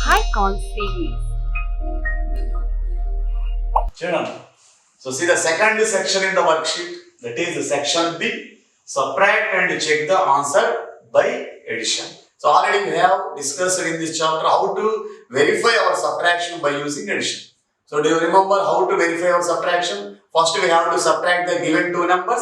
Icon series. Children, so see the second section in the worksheet, that is the section B. Subtract and check the answer by addition. So already we have discussed in this chapter how to verify our subtraction by using addition. So do you remember how to verify our subtraction? First we have to subtract the given two numbers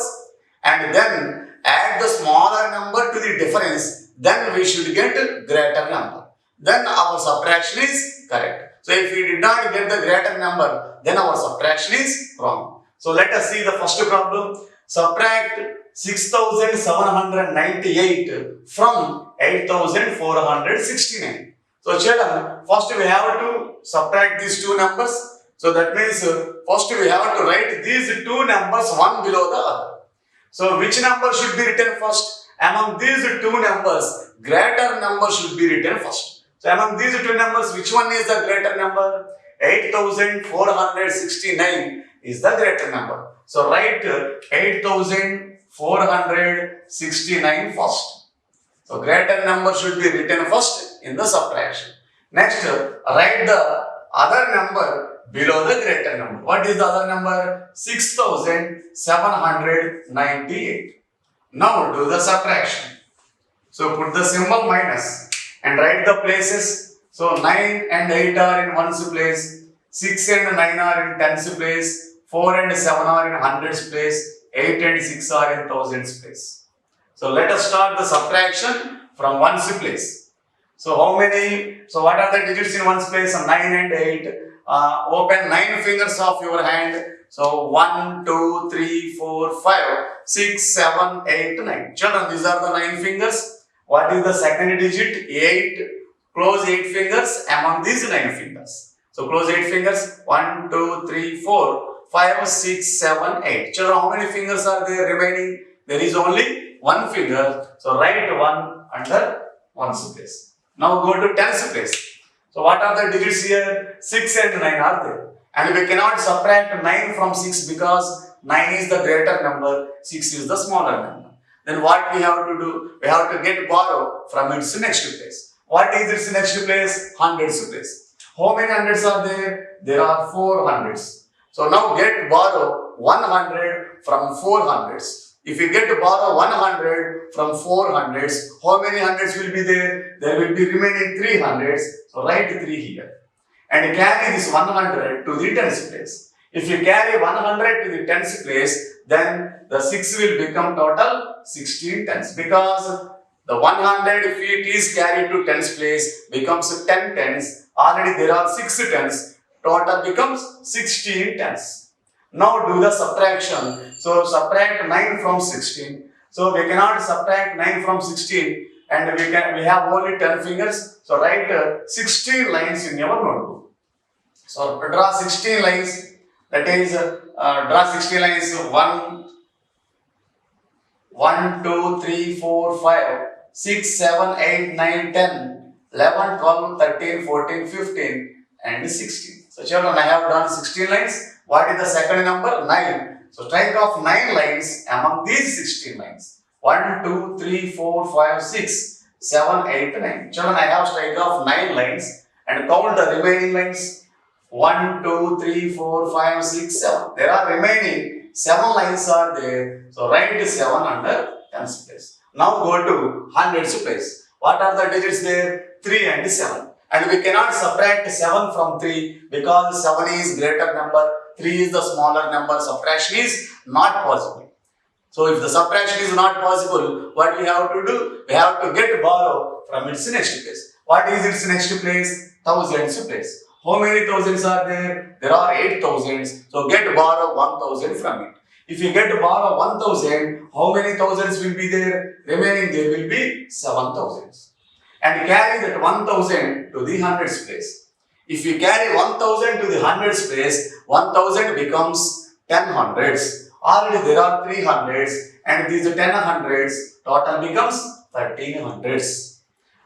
and then add the smaller number to the difference. Then we should get greater number. Then our subtraction is correct. So if we did not get the greater number, then our subtraction is wrong. So let us see the first problem. Subtract 6,798 from 8,469. So children, first we have to subtract these two numbers. So that means first we have to write these two numbers one below the other. So which number should be written first? Among these two numbers, greater number should be written first. So among these two numbers, which one is the greater number? 8,469 is the greater number. So write 8,469 first. So greater number should be written first in the subtraction. Next, write the other number below the greater number. What is the other number? 6,798. Now do the subtraction. So put the symbol minus and write the places. So 9 and 8 are in ones place, 6 and 9 are in tens place, 4 and 7 are in hundreds place, 8 and 6 are in thousands place. So let us start the subtraction from ones place. So how many? So what are the digits in ones place? 9 and 8. Open 9 fingers of your hand. So 1, 2, 3, 4, 5, 6, 7, 8, 9. Children, these are the 9 fingers. What is the second digit? 8. Close 8 fingers among these 9 fingers. So close 8 fingers. 1, 2, 3, 4, 5, 6, 7, 8. Children, how many fingers are there remaining? There is only one finger. So write 1 under ones place. Now go to tens place. So what are the digits here? 6 and 9 are there. And we cannot subtract 9 from 6 because 9 is the greater number, 6 is the smaller number. Then what we have to do? We have to get borrow from its next place. What is its next place? Hundreds place. How many hundreds are there? There are 4 hundreds. So now get borrow 100 from 4 hundreds. If you get to borrow 100 from 4 hundreds, how many hundreds will be there? There will be remaining 3 hundreds. So write 3 here. And carry this 100 to the tens place. If you carry 100 to the tens place, then the 6 will become total 16 tens. Because the 100, if it is carried to tens place, becomes 10 tens. Already there are 6 tens. Total becomes 16 tens. Now do the subtraction. So subtract 9 from 16. So we cannot subtract 9 from 16 and we have only 10 fingers. So write 16 lines in your notebook. So draw 16 lines. That is draw 16 lines. 1, 2, 3, 4, 5, 6, 7, 8, 9, 10, 11, 12, 13, 14, 15 and 16. So children, I have done 16 lines. What is the second number? 9. So strike off 9 lines among these 16 lines. 1, 2, 3, 4, 5, 6, 7, 8, 9. Children, I have strike off 9 lines and count the remaining lines. 1, 2, 3, 4, 5, 6, 7. There are remaining 7 lines are there. So write 7 under tens place. Now go to hundreds place. What are the digits there? 3 and 7. And we cannot subtract 7 from 3 because 7 is greater number, 3 is the smaller number. Subtraction is not possible. So if the subtraction is not possible, what we have to do? We have to get borrow from its next place. What is its next place? Thousands place. How many thousands are there? There are 8 thousands. So get borrow 1000 from it. If you get borrow 1000, how many thousands will be there? Remaining there will be 7 thousands. And carry that 1000 to the hundreds place. If you carry 1000 to the hundreds place, 1000 becomes 10 hundreds. Already there are 3 hundreds and these 10 hundreds, total becomes 13 hundreds.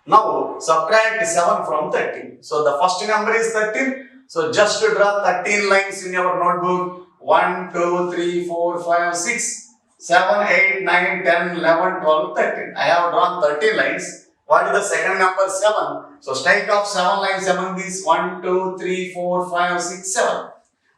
Now subtract 7 from 13. So the first number is 13. So just to draw 13 lines in your notebook. 1, 2, 3, 4, 5, 6, 7, 8, 9, 10, 11, 12, 13. I have drawn 13 lines. What is the second number? 7. So strike off 7 lines among these. 1, 2, 3, 4, 5, 6, 7.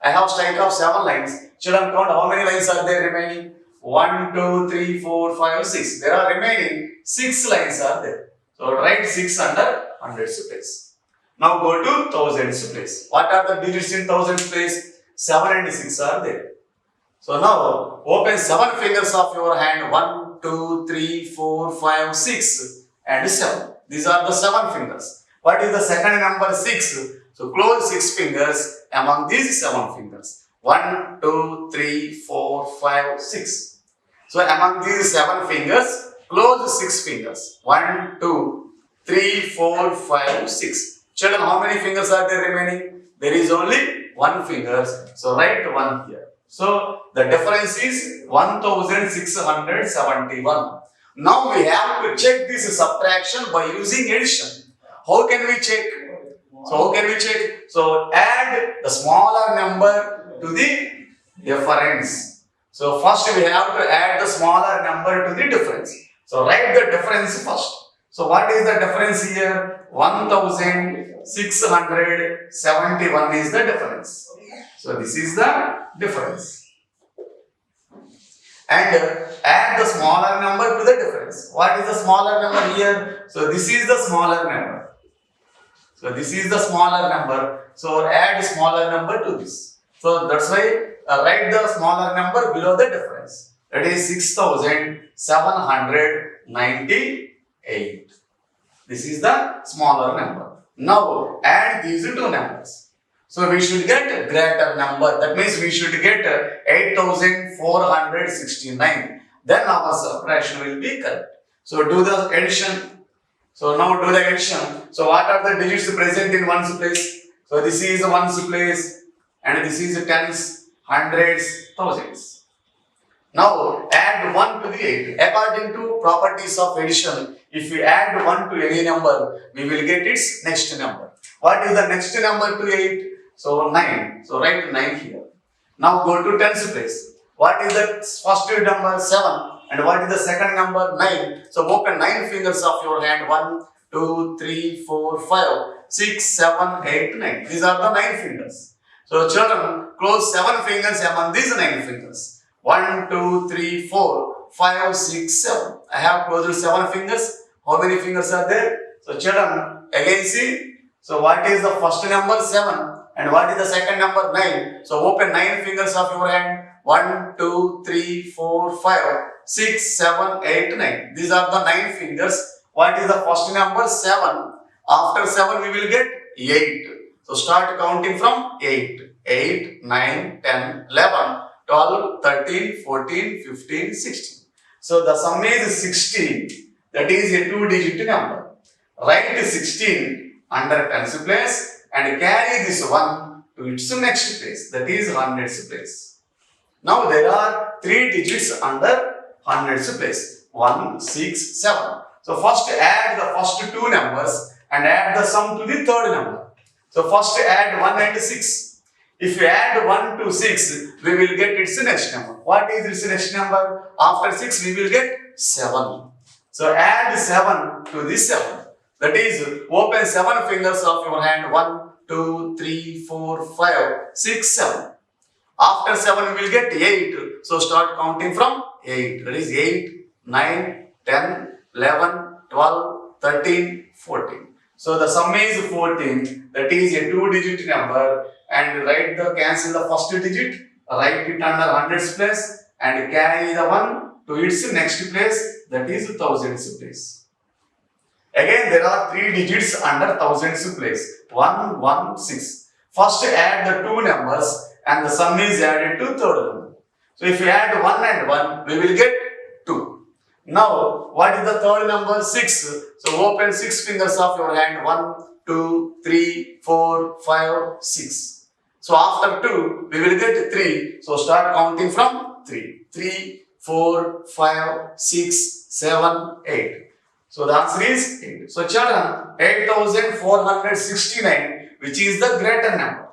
I have strike off 7 lines. Children, count how many lines are there remaining? 1, 2, 3, 4, 5, 6. There are remaining 6 lines are there. So write 6 under hundreds place. Now go to thousands place. What are the digits in thousands place? 7 and 6 are there. So now open 7 fingers of your hand. 1, 2, 3, 4, 5, 6 and 7. These are the 7 fingers. What is the second number? 6. So close 6 fingers among these 7 fingers. 1, 2, 3, 4, 5, 6. So among these 7 fingers, close 6 fingers. 1, 2, 3, 4, 5, 6. Children, how many fingers are there remaining? There is only 1 finger. So write 1 here. So the difference is 1671. Now we have to check this subtraction by using addition. How can we check? So add the smaller number to the difference. So first we have to add the smaller number to the difference. So write the difference first. So what is the difference here? 1671 is the difference. So this is the difference. And add the smaller number to the difference. What is the smaller number here? So this is the smaller number. So add smaller number to this. So that's why write the smaller number below the difference. That is 6798. This is the smaller number. Now add these two numbers. So we should get a greater number. That means we should get 8469. Then our subtraction will be correct. So do the addition. So now do the addition. So what are the digits present in ones place? So this is ones place and this is tens, hundreds, thousands. Now add 1 to the 8. According to properties of addition, if we add 1 to any number, we will get its next number. What is the next number to 8? So 9. So write 9 here. Now go to tens place. What is the first number? 7. And what is the second number? 9. So open 9 fingers of your hand. 1, 2, 3, 4, 5, 6, 7, 8, 9. These are the 9 fingers. So children, close 7 fingers among these 9 fingers. 1, 2, 3, 4, 5, 6, 7. I have closed 7 fingers. How many fingers are there? So children, again see. So what is the first number? 7. And what is the second number? 9. So open 9 fingers of your hand. 1, 2, 3, 4, 5, 6, 7, 8, 9. These are the 9 fingers. What is the first number? 7. After 7 we will get 8. So start counting from 8. 8, 9, 10, 11, 12, 13, 14, 15, 16. So the sum is 16. That is a 2-digit number. Write 16 under tens place and carry this 1 to its next place. That is hundreds place. Now there are 3 digits under hundreds place. 1, 6, 7. So first add the first 2 numbers and add the sum to the third number. So first add 1 and 6. If you add 1 to 6, we will get its next number. What is its next number? After 6, we will get 7. So add 7 to this 7. That is, open 7 fingers of your hand. 1, 2, 3, 4, 5, 6, 7. After 7, we will get 8. So start counting from 8. That is 8, 9, 10, 11, 12, 13, 14. So the sum is 14. That is a 2-digit number. And cancel the first digit, write it under hundreds place and carry the 1 to its next place, that is thousands place. Again there are 3 digits under thousands place. 1, 1, 6. First add the 2 numbers and the sum is added to third number. So if you add 1 and 1, we will get 2. Now what is the third number? 6. So open 6 fingers of your hand. 1, 2, 3, 4, 5, 6. So after 2, we will get 3. So start counting from 3. 3, 4, 5, 6, 7, 8. So the answer is 8. So children, 8469, which is the greater number.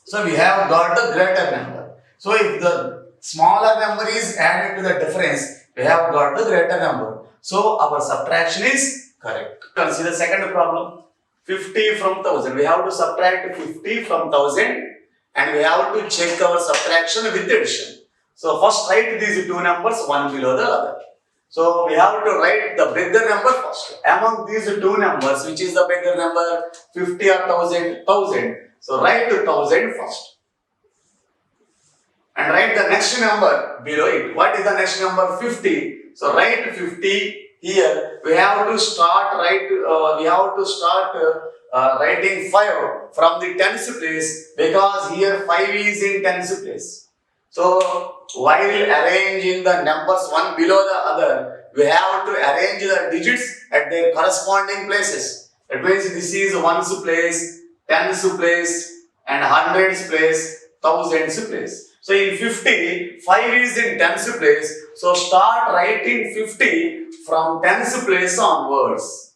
So we have got the greater number. So if the smaller number is added to the difference, we have got the greater number. So our subtraction is correct. Consider the second problem. 50 from 1000. We have to subtract 50 from 1000 and we have to check our subtraction with addition. So first write these two numbers one below the other. So we have to write the bigger number first. Among these two numbers, which is the bigger number, 50 or 1000? 1000. So write 1000 first. And write the next number below it. What is the next number? 50. So write 50 here. We have to start writing 5 from the tens place because here 5 is in tens place. So while arranging the numbers one below the other, we have to arrange the digits at their corresponding places. That means this is ones place, tens place, and hundreds place, thousands place. So in 50, 5 is in tens place. So start writing 50 from tens place onwards.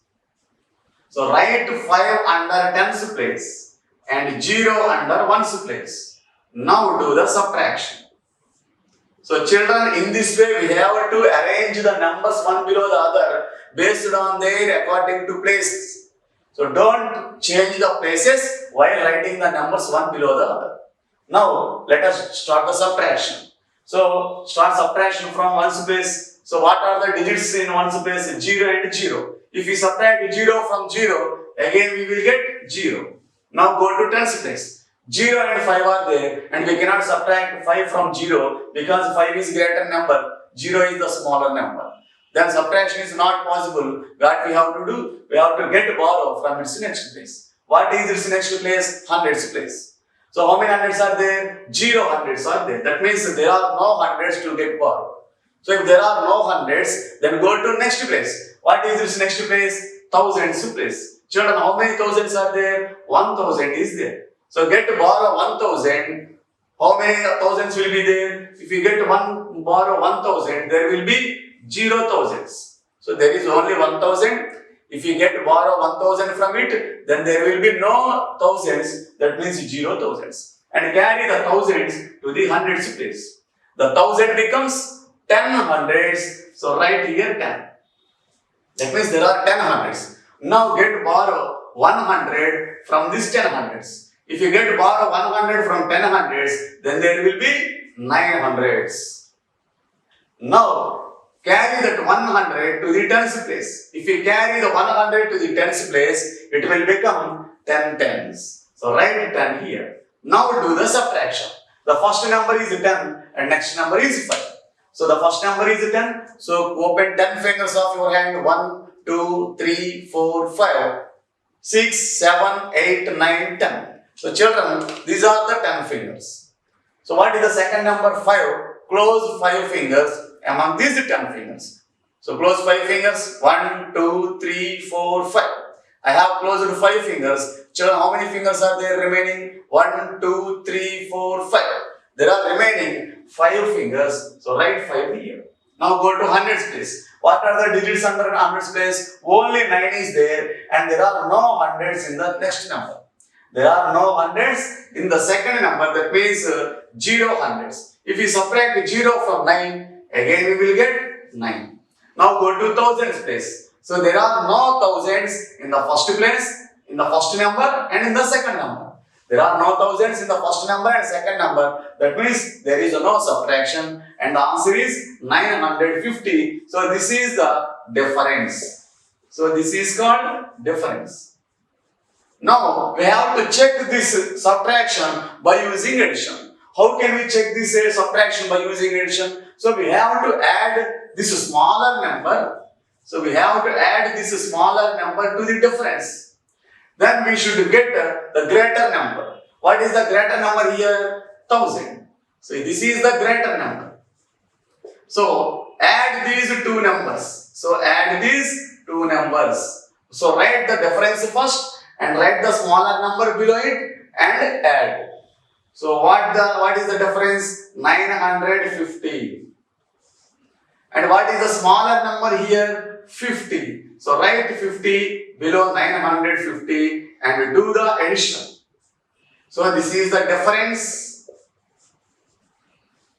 So write 5 under tens place and 0 under ones place. Now do the subtraction. So children, in this way we have to arrange the numbers one below the other based on their according to places. So don't change the places while writing the numbers one below the other. Now let us start the subtraction. So start subtraction from ones place. So what are the digits in ones place? 0 and 0. If we subtract 0 from 0, again we will get 0. Now go to tens place. 0 and 5 are there and we cannot subtract 5 from 0 because 5 is greater number, 0 is the smaller number. Then subtraction is not possible. What we have to do? We have to get borrow from its next place. What is its next place? Hundreds place. So how many hundreds are there? 0 hundreds are there. That means there are no hundreds to get borrow. So if there are no hundreds, then go to next place. What is its next place? Thousands place. Children, how many thousands are there? 1000 is there. So get to borrow 1000. How many thousands will be there? If you get borrow 1000, there will be 0 thousands. So there is only 1000. If you get to borrow 1000 from it, then there will be no thousands. That means 0 thousands. And carry the thousands to the hundreds place. The 1000 becomes 10 hundreds. So write here 10. That means there are 10 hundreds. Now get to borrow 100 from this 10 hundreds. If you get to borrow 100 from 10 hundreds, then there will be 9 hundreds. Now, carry that 100 to the tens place. If you carry the 100 to the tens place, it will become 10 tens. So write 10 here. Now do the subtraction. The first number is 10 and next number is 5. So the first number is 10. So open 10 fingers of your hand. 1, 2, 3, 4, 5, 6, 7, 8, 9, 10. So children, these are the 10 fingers. So what is the second number? 5. Close 5 fingers among these 10 fingers. So close 5 fingers. 1, 2, 3, 4, 5. I have closed 5 fingers. Children, how many fingers are there remaining? 1, 2, 3, 4, 5. There are remaining 5 fingers. So write 5 here. Now go to hundreds place. What are the digits under hundreds place? Only 9 is there and there are no hundreds in the next number. There are no hundreds in the second number, that means 0 hundreds. If we subtract 0 from 9, again we will get 9. Now go to thousands place. So there are no thousands in the first place, in the first number and in the second number. There are no thousands in the first number and second number. That means there is no subtraction and the answer is 950. So this is the difference. So this is called difference. Now we have to check this subtraction by using addition. How can we check this subtraction by using addition? So we have to add this smaller number. So we have to add this smaller number to the difference. Then we should get the greater number. What is the greater number here? 1000. So this is the greater number. So add these two numbers. So add these two numbers. So write the difference first and write the smaller number below it and add. So what is the difference? 950. And what is the smaller number here? 50. So write 50 below 950 and do the addition. So this is the difference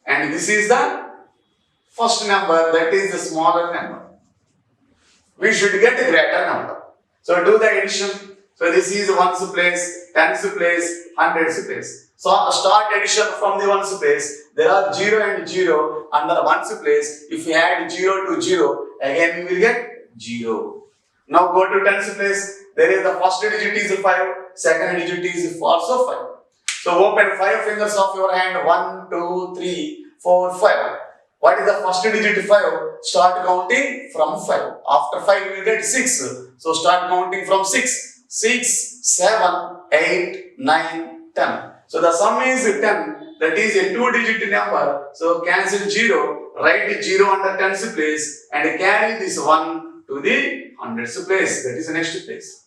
and this is the first number, that is the smaller number. we should get a greater number. So do the addition. So this is ones place, tens place, hundreds place. So start addition from the ones place. There are 0 and 0 under ones place. If we add 0 to 0, again we will get 0. Now go to tens place. There is the first digit is 5, second digit is also 5. So open 5 fingers of your hand. 1, 2, 3, 4, 5. What is the first digit? 5. Start counting from 5. After 5 you will get 6. So start counting from 6. 6, 7, 8, 9, 10. So the sum is 10. That is a 2-digit number. So cancel 0. Write 0 under tens place and carry this 1 to the hundreds place. That is the next place.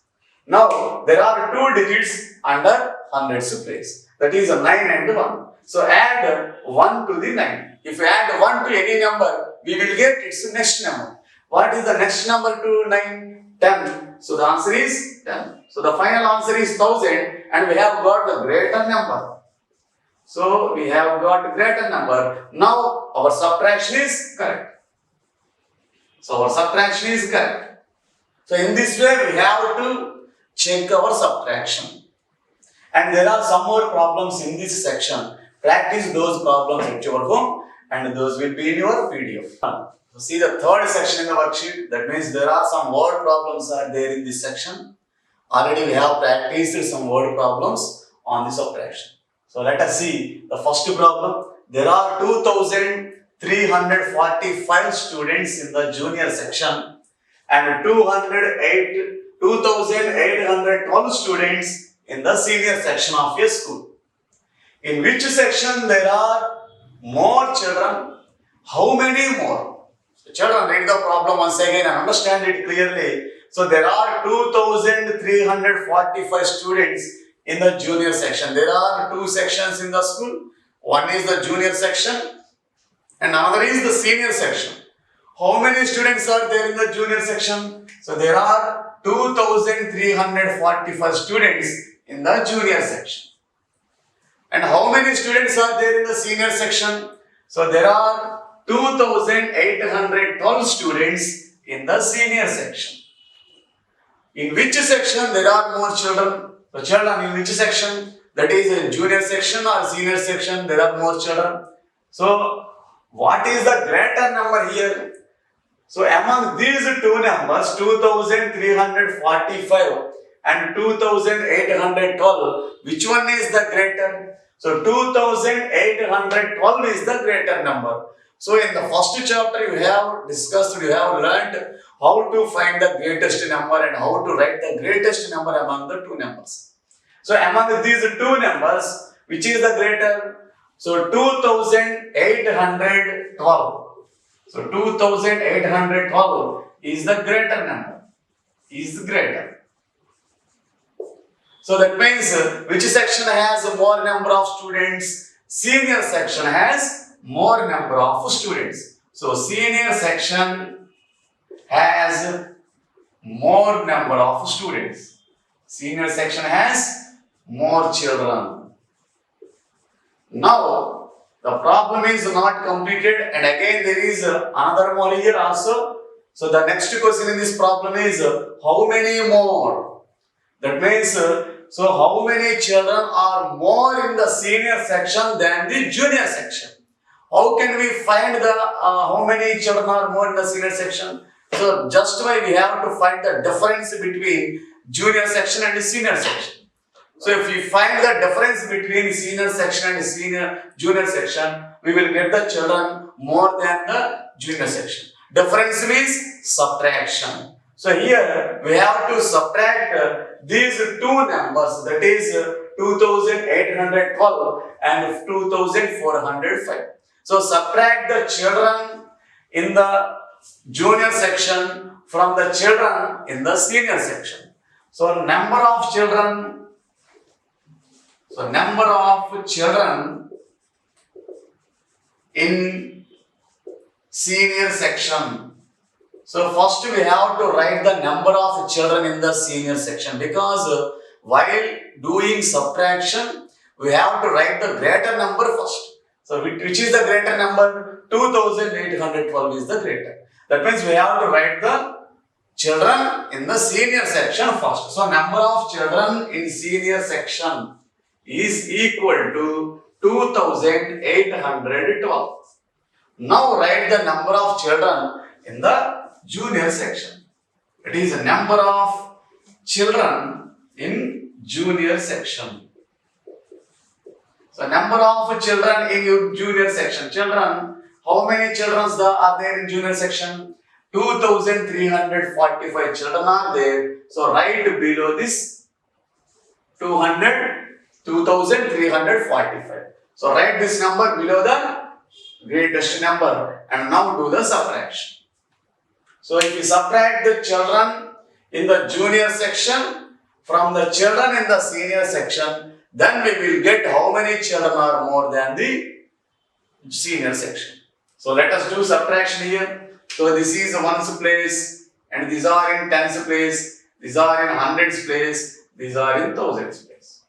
Now there are 2 digits under hundreds place. That is 9 and 1. So add 1 to the 9. If you add 1 to any number, we will get its next number. What is the next number to 9? 10. So the answer is 10. So the final answer is 1000 and we have got the greater number. So we have got greater number. Now our subtraction is correct. So our subtraction is correct. So in this way we have to check our subtraction. And there are some more problems in this section. Practice those problems at your home and those will be in your PDF. So see the third section in the worksheet. That means there are some word problems are there in this section. Already we have practiced some word problems on the subtraction. So let us see the first problem. There are 2,345 students in the junior section and 2,812 students in the senior section of a school. In which section there are more children? How many more? So children, read the problem once again and understand it clearly. So there are 2,345 students in the junior section. There are 2 sections in the school. One is the junior section and another is the senior section. How many students are there in the junior section? So there are 2,345 students in the junior section. And how many students are there in the senior section? So there are 2,812 students in the senior section. In which section there are more children? So children, in which section? That is in junior section or senior section there are more children. So what is the greater number here? So among these 2 numbers, 2,345 and 2,812, which one is the greater? So 2,812 is the greater number. So in the first chapter you have discussed, you have learned how to find the greatest number and how to write the greatest number among the 2 numbers. So among these 2 numbers, which is the greater? So 2,812. So 2,812 is the greater number. Is greater. So that means which section has more number of students? Senior section has more number of students. So senior section has more number of students. Senior section has more children. Now the problem is not completed and again there is another more here also. So the next question in this problem is how many more? That means so how many children are more in the senior section than the junior section? How can we find the how many children are more in the senior section? So just by we have to find the difference between junior section and the senior section. So if we find the difference between senior section and junior section, we will get the children more than the junior section. Difference means subtraction. So here we have to subtract these 2 numbers, that is 2,812 and 2,405. So subtract the children in the junior section from the children in the senior section. So number of children in senior section. So first we have to write the number of children in the senior section, because while doing subtraction we have to write the greater number first. So which is the greater number? 2,812 is the greater. That means we have to write the children in the senior section first. So number of children in senior section is equal to 2812. Now write the number of children in the junior section. It is the number of children in junior section. So number of children in your junior section. Children, how many children are there in junior section? 2345 children are there. So right below this 2345. So write this number below the greatest number and now do the subtraction. So if you subtract the children in the junior section from the children in the senior section, then we will get how many children are more than the senior section. So let us do subtraction here. So this is ones place and these are in tens place, these are in hundreds place, these are in thousands place.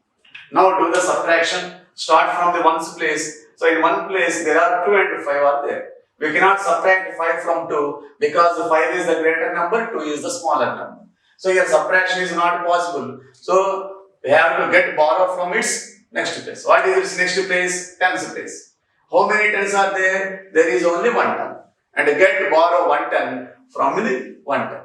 Now do the subtraction. Start from the ones place. So in one place there are 2 and 5 are there. We cannot subtract 5 from 2 because 5 is the greater number, 2 is the smaller number. So your subtraction is not possible. So we have to get borrow from its next place. What is its next place? Tens place. How many tens are there? There is only 1 ten. And get borrow 1 ten from the 1 ten.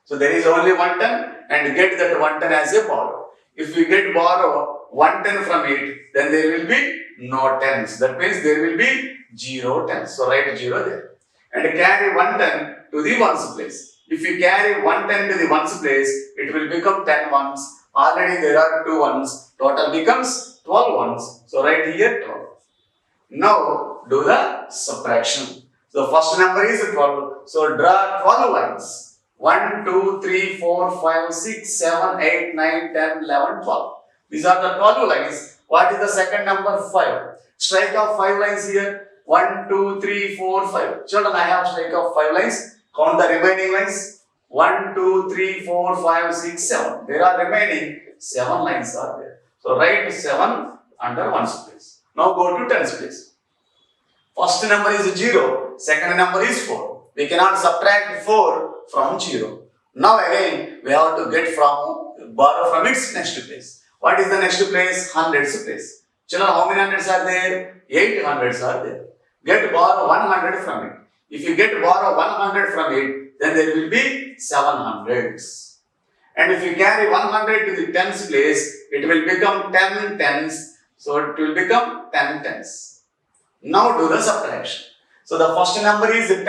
So there is only 1 ten and get that 1 ten as a borrow. If we get borrow 1 ten from it, then there will be no tens. That means there will be 0 tens. So write 0 there. And carry 1 ten to the ones place. If you carry 1 ten to the ones place, it will become 10 ones. Already there are 2 ones. Total becomes 12 ones. So write here 12. Now do the subtraction. So first number is 12. So draw 12 lines. 1, 2, 3, 4, 5, 6, 7, 8, 9, 10, 11, 12. These are the 12 lines. What is the second number? 5. Strike of 5 lines here. 1, 2, 3, 4, 5. Children, I have strike of 5 lines. Count the remaining lines. 1, 2, 3, 4, 5, 6, 7. There are remaining 7 lines are there. So write 7 under ones place. Now go to tens place. First number is 0. Second number is 4. We cannot subtract 4 from 0. Now again we have to get borrow from its next place. What is the next place? Hundreds place. Children, how many hundreds are there? 8 hundreds are there. Get borrow 100 from it. If you get borrow 100 from it, then there will be 700s. And if you carry 100 to the tens place, it will become 10 tens. So it will become 10 tens. Now do the subtraction. So the first number is 10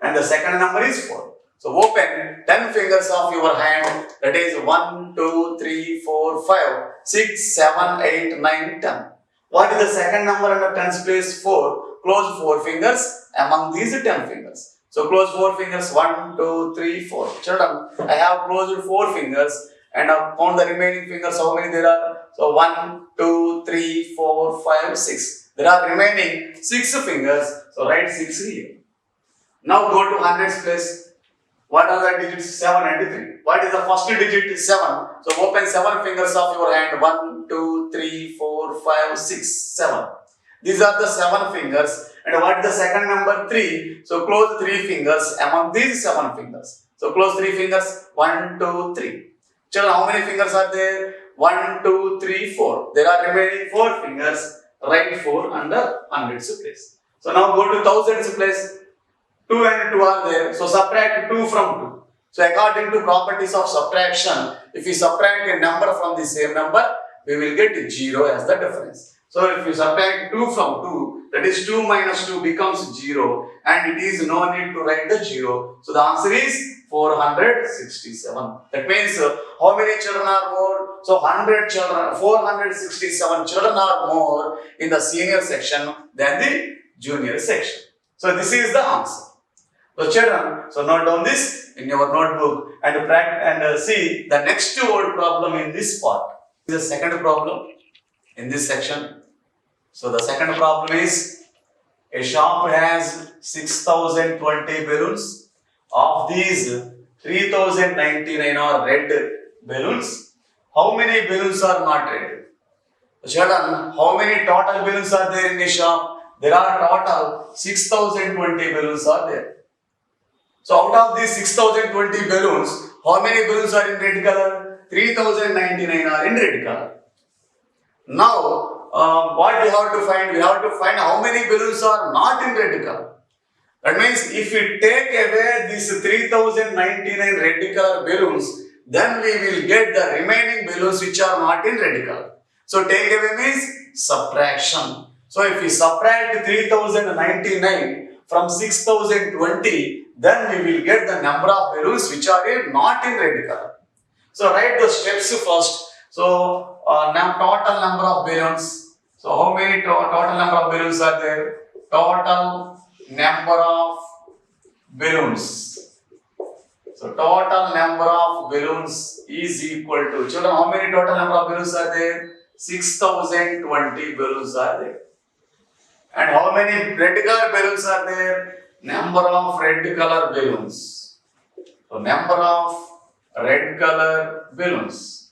and the second number is 4. So open 10 fingers of your hand, that is 1, 2, 3, 4, 5, 6, 7, 8, 9, 10. What is the second number in the tens place? 4. Close 4 fingers among these 10 fingers. So close 4 fingers, 1, 2, 3, 4. Children, I have closed 4 fingers and count the remaining fingers, how many there are? So 1, 2, 3, 4, 5, 6. There are remaining 6 fingers, so write 6 here. Now go to hundreds place. What are the digits? 7 and 3. What is the first digit? 7. So open 7 fingers of your hand. 1, 2, 3, 4, 5, 6, 7. These are the 7 fingers. And what is the second number? 3. So close 3 fingers among these 7 fingers. So close 3 fingers. 1, 2, 3. Children, how many fingers are there? 1, 2, 3, 4. There are remaining 4 fingers. Write 4 under hundreds place. So now go to thousands place. 2 and 2 are there. So subtract 2 from 2. So according to properties of subtraction, if we subtract a number from the same number, we will get 0 as the difference. So if you subtract 2 from 2, that is 2 minus 2 becomes 0 and it is no need to write the 0. So the answer is 467. That means how many children are more? So 100 children, 467 children are more in the senior section than the junior section. So this is the answer. So children, so note down this in your notebook and see the next word problem in this part. The second problem in this section. So the second problem is a shop has 6020 balloons. Of these 3099 are red balloons. How many balloons are not red? Children, how many total balloons are there in the shop? There are total 6020 balloons are there. So out of these 6020 balloons, How many balloons are in red color? 3099 are in red color. Now, what we have to find? We have to find how many balloons are not in red color. That means if we take away these 3099 red color balloons, then we will get the remaining balloons which are not in red color. So take away means subtraction. So if we subtract 3099 from 6020, then we will get the number of balloons which are not in red color. So write the steps first. So total number of balloons. So how many total number of balloons are there? Total number of balloons. So total number of balloons is equal to, children, how many total number of balloons are there? 6020 balloons are there. And how many red color balloons are there? Number of red color balloons. So number of red color balloons.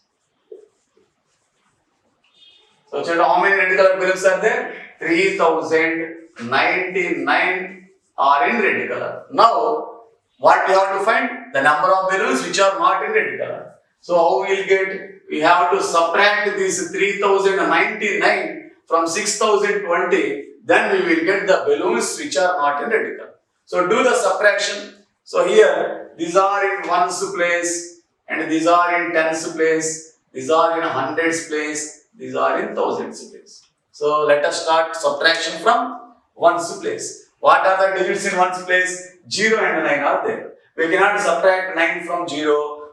So children, how many red color balloons are there? 3099 are in red color. Now, what we have to find? The number of balloons which are not in red color. So how we will get? We have to subtract this 3099 from 6020. Then we will get the balloons which are not in red color. So do the subtraction. So here, these are in ones place, and these are in tens place, these are in hundreds place, these are in thousands place. So let us start subtraction from ones place. What are the digits in ones place? 0 and 9 are there. We cannot subtract 9 from 0.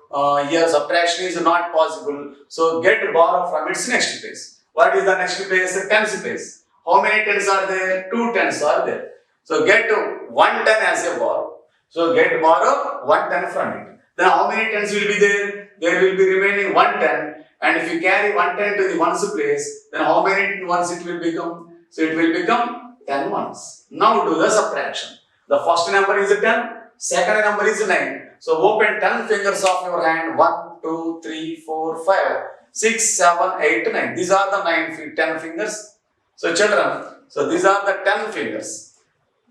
Here subtraction is not possible. So get borrow from its next place. What is the next place? Tens place. How many tens are there? 2 tens are there. So get 1 ten as a borrow. So get borrow 1 ten from it. Then how many tens will be there? There will be remaining 1 ten. And if you carry 1 ten to the ones place, then how many ones it will become? So it will become 10 ones. Now do the subtraction. The first number is 10. Second number is 9. So open 10 fingers of your hand. 1, 2, 3, 4, 5, 6, 7, 8, 9. These are the 10 fingers. So children, so these are the 10 fingers.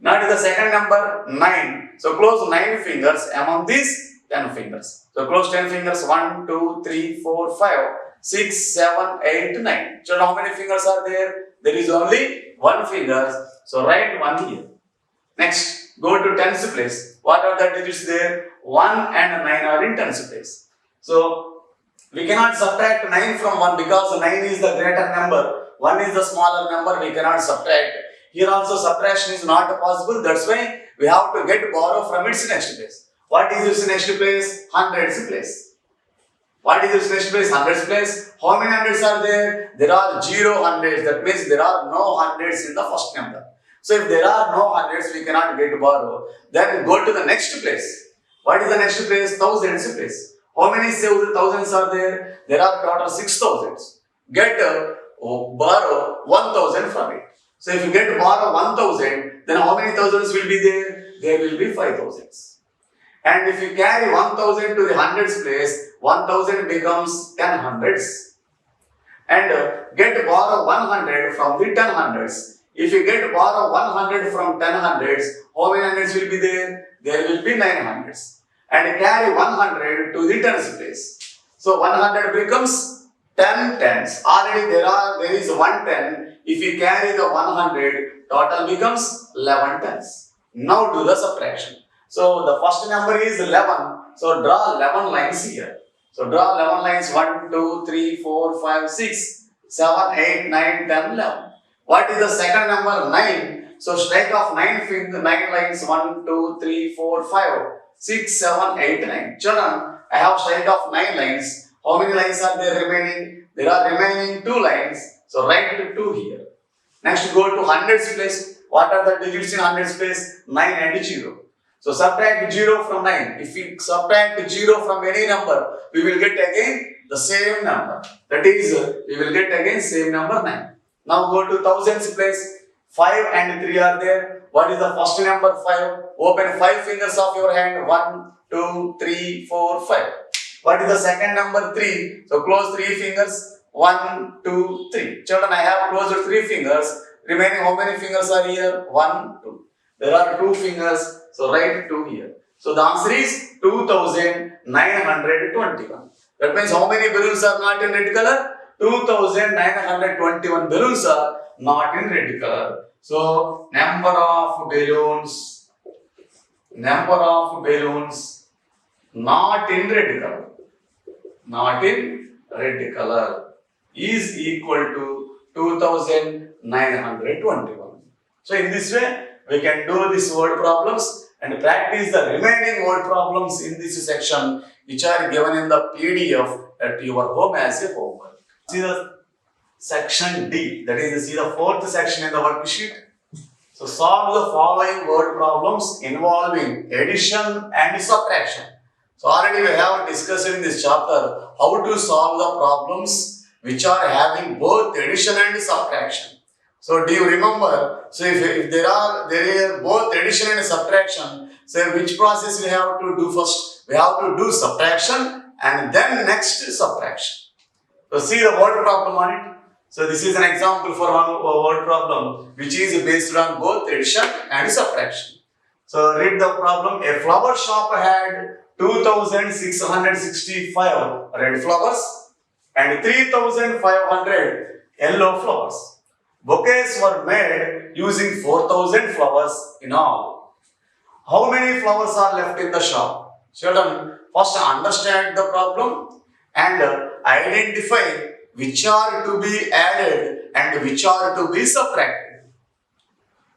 Now the second number 9. So close 9 fingers among these 10 fingers. So close 10 fingers. 1, 2, 3, 4, 5, 6, 7, 8, 9. Children, how many fingers are there? There is only 1 finger. So write 1 here. Next, go to tens place. What are the digits there? 1 and 9 are in tens place. So we cannot subtract 9 from 1 because 9 is the greater number. 1 is the smaller number. We cannot subtract. Here also subtraction is not possible. That's why we have to get borrow from its next place. What is its next place? Hundreds place. What is its next place? Hundreds place. How many hundreds are there? There are 0 hundreds. That means there are no hundreds in the first number. So if there are no hundreds, we cannot get borrow. Then go to the next place. What is the next place? Thousands place. How many thousands are there? There are total 6,000s. Get borrow 1,000 from it. So if you get borrow 1,000, then how many thousands will be there? There will be 5,000s. And if you carry 1,000 to the hundreds place, 1,000 becomes 10 hundreds. And get borrow 100 from the 10 hundreds. If you get borrow 100 from 10 hundreds, how many hundreds will be there? There will be 9 hundreds. And carry 100 to the tens place. So 100 becomes 10 tens. Already there is 1 10. If you carry the 100, total becomes 11 tens. Now do the subtraction. So the first number is 11. So draw 11 lines here. So draw 11 lines. 1, 2, 3, 4, 5, 6, 7, 8, 9, 10, 11. What is the second number? 9. So strike off 9 lines. 1, 2, 3, 4, 5, 6, 7, 8, 9. Children, I have strike off 9 lines. How many lines are there remaining? There are remaining 2 lines. So write 2 here. Next go to hundreds place. What are the digits in hundreds place? 9 and 0. So subtract 0 from 9. If we subtract 0 from any number, we will get again the same number. That is, we will get again same number 9. Now go to thousands place. 5 and 3 are there. What is the first number? 5. Open 5 fingers of your hand. 1, 2, 3, 4, 5. What is the second number? 3. So close 3 fingers. 1, 2, 3. Children, I have closed 3 fingers. Remaining how many fingers are here? 1, 2. There are 2 fingers. So write 2 here. So the answer is 2,999. 2,921. That means how many balloons are not in red color? 2,921 balloons are not in red color. So number of balloons not in red color, is equal to 2,921. So in this way, we can do these word problems and practice the remaining word problems in this section, which are given in the PDF at your home as a homework. See the section D, that is, see the fourth section in the worksheet. So solve the following word problems involving addition and subtraction. So already we have discussed in this chapter how to solve the problems which are having both addition and subtraction. So do you remember? So if there are both addition and subtraction, so which process we have to do first? We have to do subtraction and then next subtraction. So see the word problem on it. So this is an example for one word problem which is based on both addition and subtraction. So read the problem. A flower shop had 2,665 red flowers and 3,500 yellow flowers. Bouquets were made using 4,000 flowers in all. How many flowers are left in the shop? Children, first understand the problem and identify which are to be added and which are to be subtracted.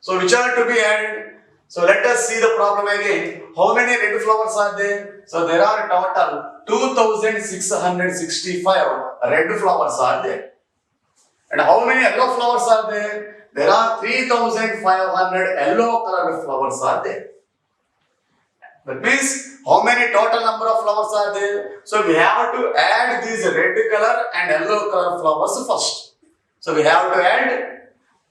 So which are to be added? So let us see the problem again. How many red flowers are there? So there are total 2,665 red flowers are there. And how many yellow flowers are there? There are 3,500 yellow colored flowers are there. That means how many total number of flowers are there? So we have to add these red color and yellow color flowers first. So we have to add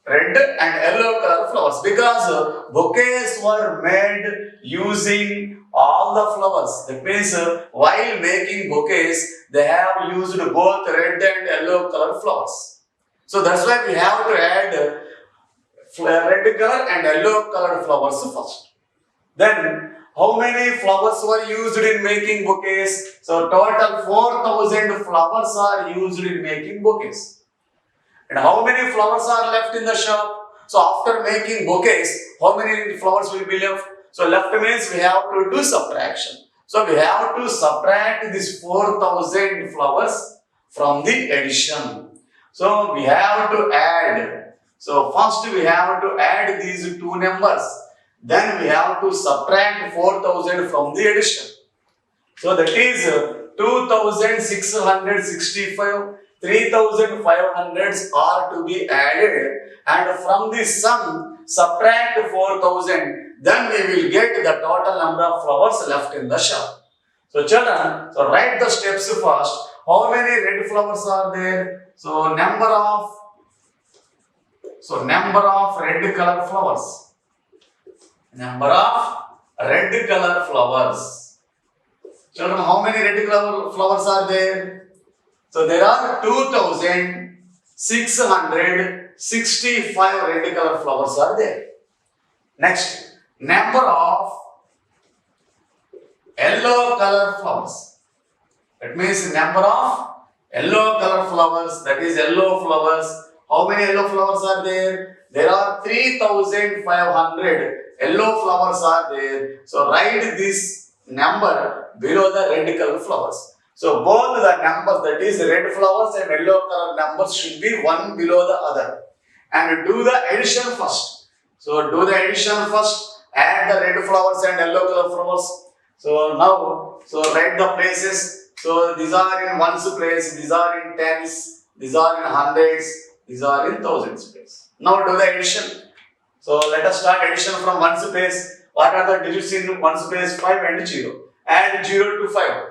red and yellow color flowers because bouquets were made using all the flowers. That means while making bouquets, they have used both red and yellow color flowers. So that's why we have to add red color and yellow colored flowers first. Then how many flowers were used in making bouquets? So total 4,000 flowers are used in making bouquets. And how many flowers are left in the shop? So after making bouquets, how many flowers will be left? So left means we have to do subtraction. So we have to subtract these 4,000 flowers from the addition. So we have to add. So first we have to add these two numbers. Then we have to subtract 4,000 from the addition. So that is 2,665, 3,500 are to be added, and from the sum subtract 4,000. Then we will get the total number of flowers left in the shop. So children, so write the steps first. How many red flowers are there? So number of red color flowers. Number of red color flowers. Children, how many red color flowers are there? So there are 2,665 red color flowers are there. Next, number of yellow color flowers. That means number of yellow color flowers, that is yellow flowers. How many yellow flowers are there? There are 3,500 yellow flowers are there. So write this number below the red color flowers. So both the numbers, that is red flowers and yellow color numbers, should be one below the other. And do the addition first. So do the addition first. Add the red flowers and yellow color flowers. So now, so write the places. So these are in ones place, these are in tens, these are in hundreds, these are in thousands place. Now do the addition. So let us start addition from ones place. What are the digits in ones place? 5 and 0. Add 0 to 5.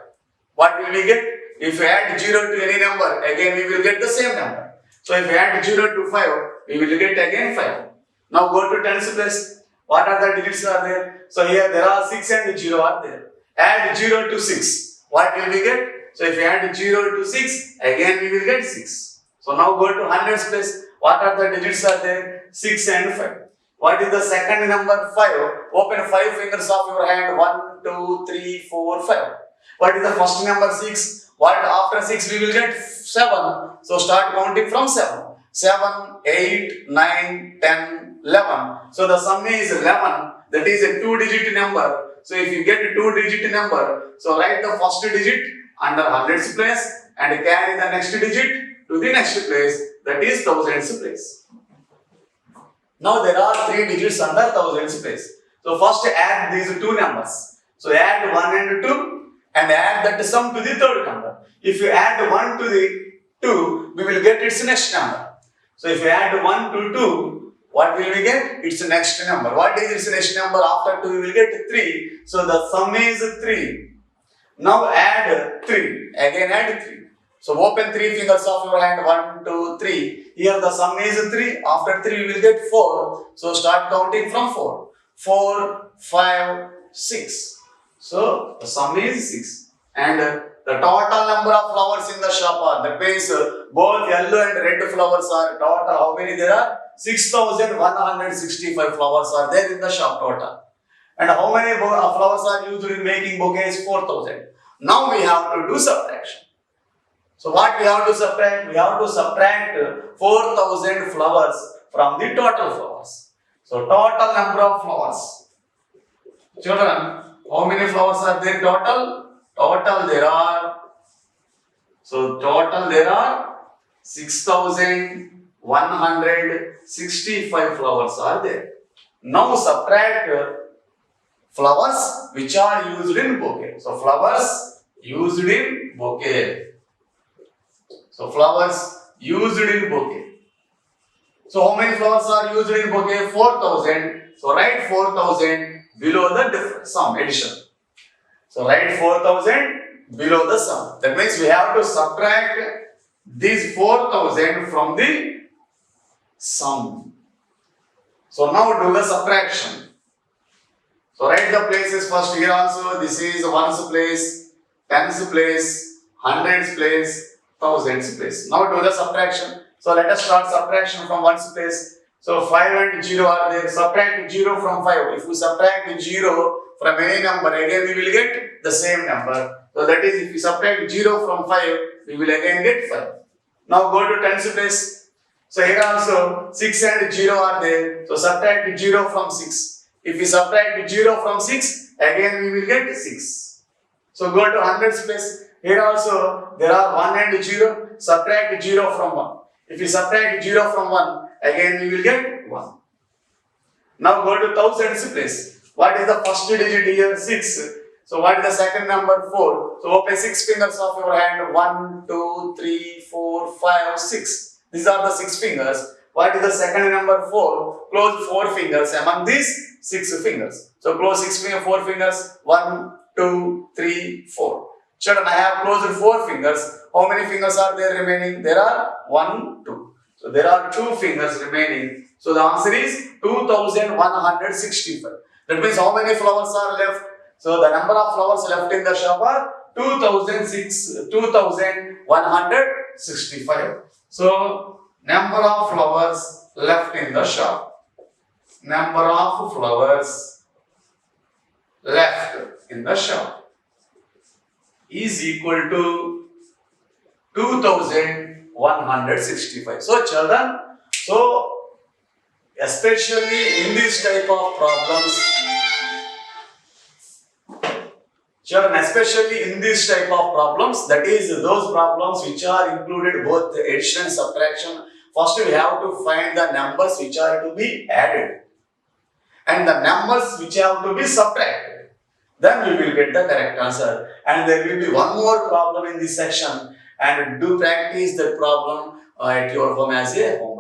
What will we get? If we add 0 to any number, again we will get the same number. So if we add 0 to 5, we will get again 5. Now go to tens place. What are the digits are there? So here there are 6 and 0 are there. Add 0 to 6. What will we get? So if we add 0 to 6, again we will get 6. So now go to hundreds place. What are the digits are there? 6 and 5. What is the second number? 5. Open 5 fingers of your hand. 1, 2, 3, 4, 5. What is the first number? 6. What after 6 we will get? 7. So start counting from 7. 7, 8, 9, 10, 11. So the sum is 11. That is a 2-digit number. So if you get a 2-digit number, so write the first digit under hundreds place and carry the next digit to the next place, that is thousands place. Now there are 3 digits under thousands place. So first add these 2 numbers. So add 1 and 2 and add that sum to the third number. If you add 1 to the 2, we will get its next number. So if you add 1 to 2, what will we get? It's the next number. What is its next number? After 2, we will get 3. So the sum is 3. Now add 3. Again add 3. So open 3 fingers of your hand. 1, 2, 3. Here the sum is 3. After 3, we will get 4. So start counting from 4. 4, 5, 6. So the sum is 6. And the total number of flowers in the shop are, that means both yellow and red flowers are total. How many there are? 6,165 flowers are there in the shop total. And how many flowers are used in making bouquets? 4,000. Now we have to do subtraction. So what we have to subtract? We have to subtract 4,000 flowers from the total flowers. So total number of flowers. Children, how many flowers are there total? Total there are 6,165 flowers are there. Now subtract flowers which are used in bouquet. So flowers used in bouquet. So flowers used in bouquet. So how many flowers are used in bouquet? 4,000. So write 4,000 below the sum addition. So write 4,000 below the sum. That means we have to subtract these 4,000 from the sum. So now do the subtraction. So write the places first. Here also this is ones place, tens place, hundreds place, thousands place. Now do the subtraction. So let us start subtraction from ones place. So 5 and 0 are there. Subtract 0 from 5. If we subtract 0 from any number, again we will get the same number. So that is, if we subtract 0 from 5, we will again get 5. Now go to tens place. So here also 6 and 0 are there. So subtract 0 from 6. If we subtract 0 from 6, again we will get 6. So go to hundreds place. Here also there are 1 and 0. Subtract 0 from 1. If we subtract 0 from 1, again we will get 1. Now go to thousands place. What is the first digit here? 6. So what is the second number? 4. So open 6 fingers of your hand. 1, 2, 3, 4, 5, 6. These are the 6 fingers. What is the second number? 4. Close 4 fingers among these 6 fingers. So close 4 fingers. 1, 2, 3, 4. Children, I have closed 4 fingers. How many fingers are there remaining? There are 1, 2. So there are 2 fingers remaining. So the answer is 2,165. That means how many flowers are left? So the number of flowers left in the shop are 2,165. So number of flowers left in the shop. Number of flowers left in the shop is equal to 2,165. So children, especially in this type of problems, that is those problems which are included both the addition and subtraction, first we have to find the numbers which are to be added and the numbers which have to be subtracted. Then we will get the correct answer. And there will be one more problem in this section, and do practice that problem at your home as a homework.